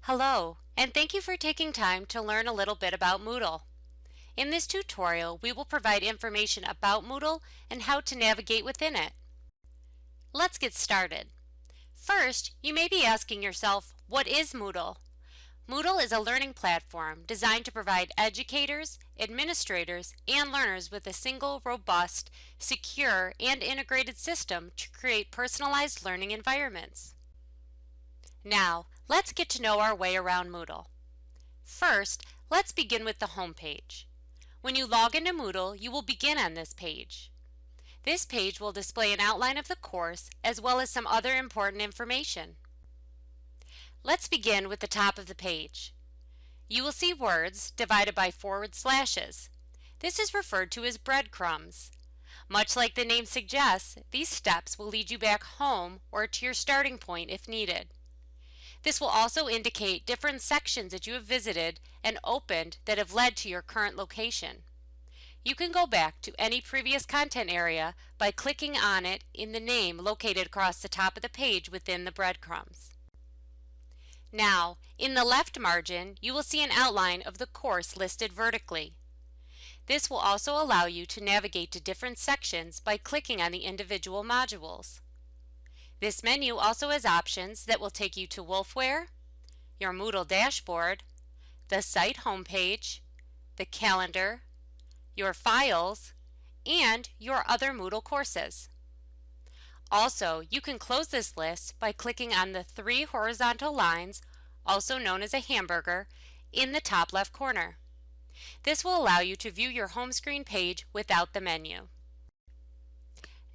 Hello, and thank you for taking time to learn a little bit about Moodle. In this tutorial, we will provide information about Moodle and how to navigate within it. Let's get started. First, you may be asking yourself, what is Moodle? Moodle is a learning platform designed to provide educators, administrators, and learners with a single, robust, secure, and integrated system to create personalized learning environments. Now, let's get to know our way around Moodle. First, let's begin with the home page. When you log into Moodle, you will begin on this page. This page will display an outline of the course as well as some other important information. Let's begin with the top of the page. You will see words divided by forward slashes. This is referred to as breadcrumbs. Much like the name suggests, these steps will lead you back home or to your starting point if needed. This will also indicate different sections that you have visited and opened that have led to your current location. You can go back to any previous content area by clicking on it in the name located across the top of the page within the breadcrumbs. Now, in the left margin, you will see an outline of the course listed vertically. This will also allow you to navigate to different sections by clicking on the individual modules. This menu also has options that will take you to Wolfware, your Moodle dashboard, the site homepage, the calendar, your files, and your other Moodle courses. Also, you can close this list by clicking on the three horizontal lines, also known as a hamburger, in the top left corner. This will allow you to view your home screen page without the menu.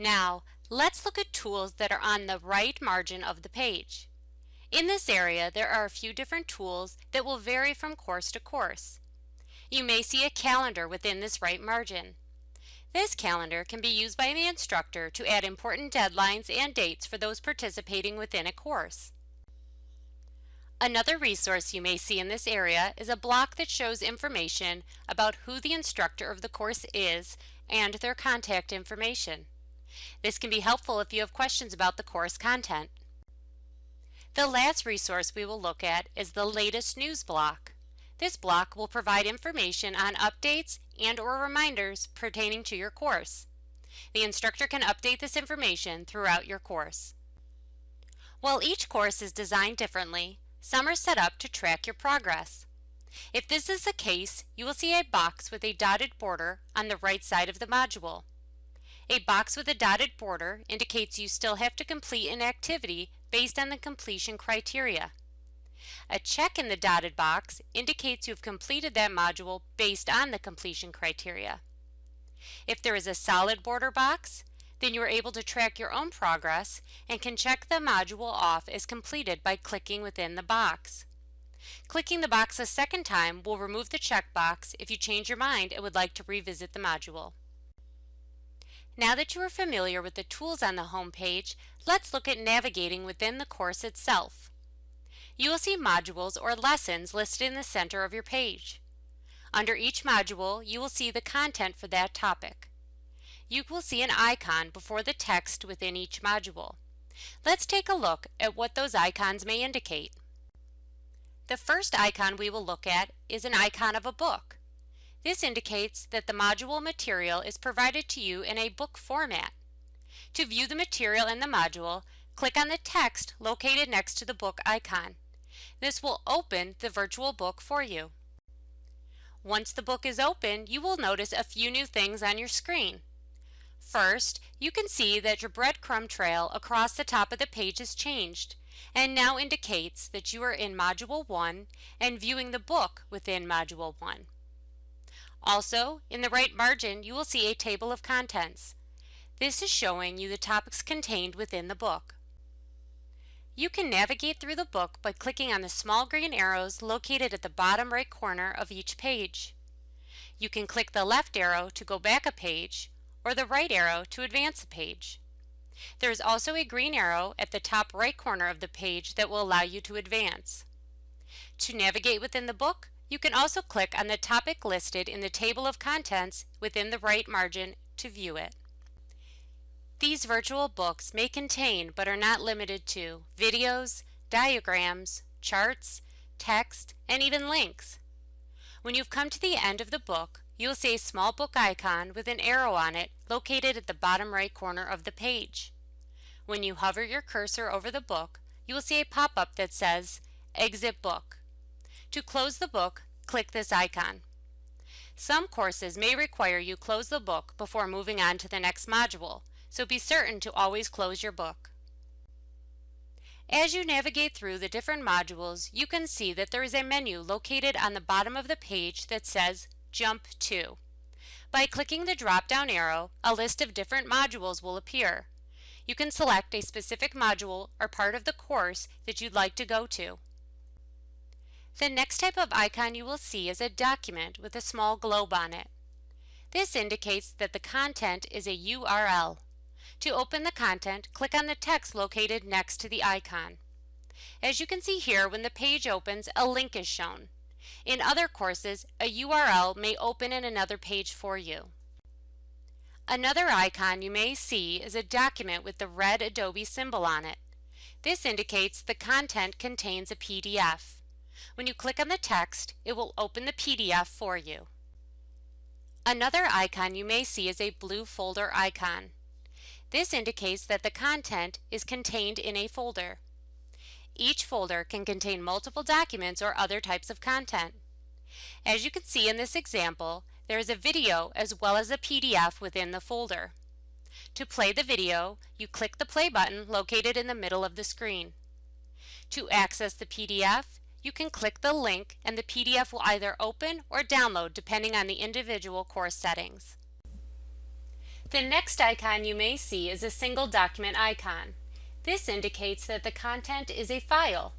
Now, let's look at tools that are on the right margin of the page. In this area, there are a few different tools that will vary from course to course. You may see a calendar within this right margin. This calendar can be used by the instructor to add important deadlines and dates for those participating within a course. Another resource you may see in this area is a block that shows information about who the instructor of the course is and their contact information. This can be helpful if you have questions about the course content. The last resource we will look at is the latest news block. This block will provide information on updates and/or reminders pertaining to your course. The instructor can update this information throughout your course. While each course is designed differently, some are set up to track your progress. If this is the case, you will see a box with a dotted border on the right side of the module. A box with a dotted border indicates you still have to complete an activity based on the completion criteria. A check in the dotted box indicates you have completed that module based on the completion criteria. If there is a solid border box, then you are able to track your own progress and can check the module off as completed by clicking within the box. Clicking the box a second time will remove the checkbox if you change your mind and would like to revisit the module. Now that you are familiar with the tools on the home page, let's look at navigating within the course itself. You will see modules or lessons listed in the center of your page. Under each module, you will see the content for that topic. You will see an icon before the text within each module. Let's take a look at what those icons may indicate. The first icon we will look at is an icon of a book. This indicates that the module material is provided to you in a book format. To view the material in the module, click on the text located next to the book icon. This will open the virtual book for you. Once the book is open, you will notice a few new things on your screen. First, you can see that your breadcrumb trail across the top of the page has changed and now indicates that you are in Module 1 and viewing the book within Module 1. Also, in the right margin, you will see a table of contents. This is showing you the topics contained within the book. You can navigate through the book by clicking on the small green arrows located at the bottom right corner of each page. You can click the left arrow to go back a page or the right arrow to advance a page. There is also a green arrow at the top right corner of the page that will allow you to advance. To navigate within the book, you can also click on the topic listed in the table of contents within the right margin to view it. These virtual books may contain, but are not limited to, videos, diagrams, charts, text, and even links. When you've come to the end of the book, you'll see a small book icon with an arrow on it located at the bottom right corner of the page. When you hover your cursor over the book, you will see a pop-up that says Exit Book. To close the book, click this icon. Some courses may require you close the book before moving on to the next module, so be certain to always close your book. As you navigate through the different modules, you can see that there is a menu located on the bottom of the page that says Jump To. By clicking the drop-down arrow, a list of different modules will appear. You can select a specific module or part of the course that you'd like to go to. The next type of icon you will see is a document with a small globe on it. This indicates that the content is a URL. To open the content, click on the text located next to the icon. As you can see here, when the page opens, a link is shown. In other courses, a URL may open in another page for you. Another icon you may see is a document with the red Adobe symbol on it. This indicates the content contains a PDF. When you click on the text, it will open the PDF for you. Another icon you may see is a blue folder icon. This indicates that the content is contained in a folder. Each folder can contain multiple documents or other types of content. As you can see in this example, there is a video as well as a PDF within the folder. To play the video, you click the play button located in the middle of the screen. To access the PDF, you can click the link and the PDF will either open or download depending on the individual course settings. The next icon you may see is a single document icon. This indicates that the content is a file.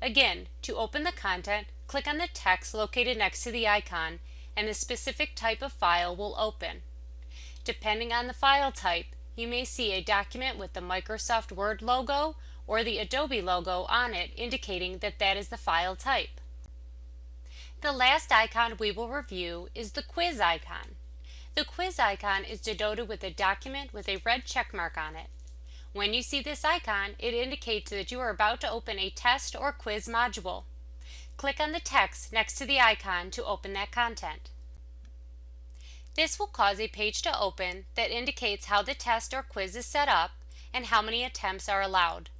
Again, to open the content, click on the text located next to the icon and the specific type of file will open. Depending on the file type, you may see a document with the Microsoft Word logo or the Adobe logo on it, indicating that that is the file type. The last icon we will review is the quiz icon. The quiz icon is denoted with a document with a red check mark on it. When you see this icon, it indicates that you are about to open a test or quiz module. Click on the text next to the icon to open that content. This will cause a page to open that indicates how the test or quiz is set up and how many attempts are allowed.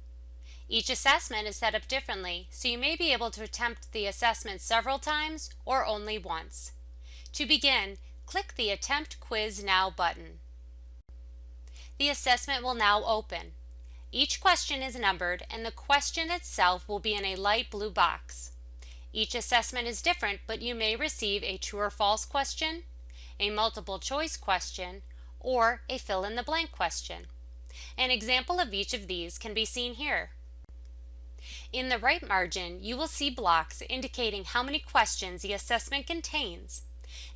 Each assessment is set up differently, so you may be able to attempt the assessment several times or only once. To begin, click the Attempt Quiz Now button. The assessment will now open. Each question is numbered and the question itself will be in a light blue box. Each assessment is different, but you may receive a true or false question, a multiple choice question, or a fill in the blank question. An example of each of these can be seen here. In the right margin, you will see blocks indicating how many questions the assessment contains.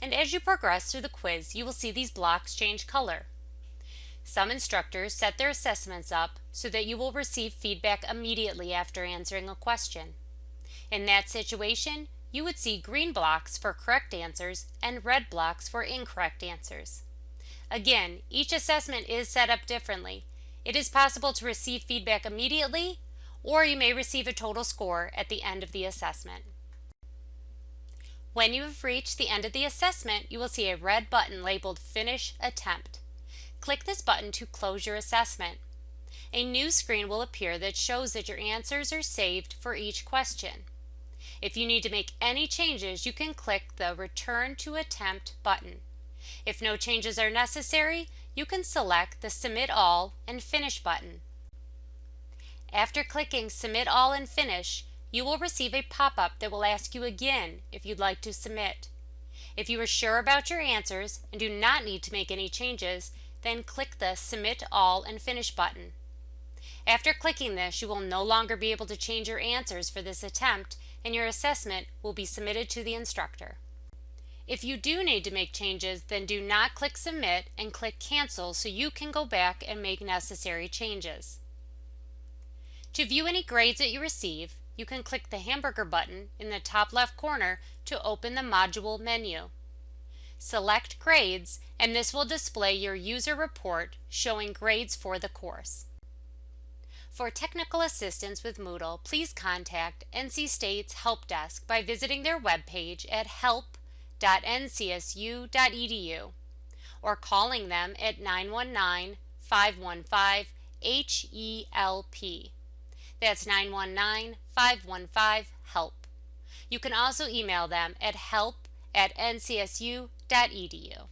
And as you progress through the quiz, you will see these blocks change color. Some instructors set their assessments up so that you will receive feedback immediately after answering a question. In that situation, you would see green blocks for correct answers and red blocks for incorrect answers. Again, each assessment is set up differently. It is possible to receive feedback immediately, or you may receive a total score at the end of the assessment. When you have reached the end of the assessment, you will see a red button labeled Finish Attempt. Click this button to close your assessment. A new screen will appear that shows that your answers are saved for each question. If you need to make any changes, you can click the Return to Attempt button. If no changes are necessary, you can select the Submit All and Finish button. After clicking Submit All and Finish, you will receive a pop-up that will ask you again if you'd like to submit. If you are sure about your answers and do not need to make any changes, then click the Submit All and Finish button. After clicking this, you will no longer be able to change your answers for this attempt, and your assessment will be submitted to the instructor. If you do need to make changes, then do not click Submit and click Cancel so you can go back and make necessary changes. To view any grades that you receive, you can click the hamburger button in the top left corner to open the module menu. Select Grades, and this will display your user report showing grades for the course. For technical assistance with Moodle, please contact NC State's Help Desk by visiting their webpage at help.ncsu.edu or calling them at 919-515-HELP. That's 919-515-HELP. You can also email them at help@ncsu.edu.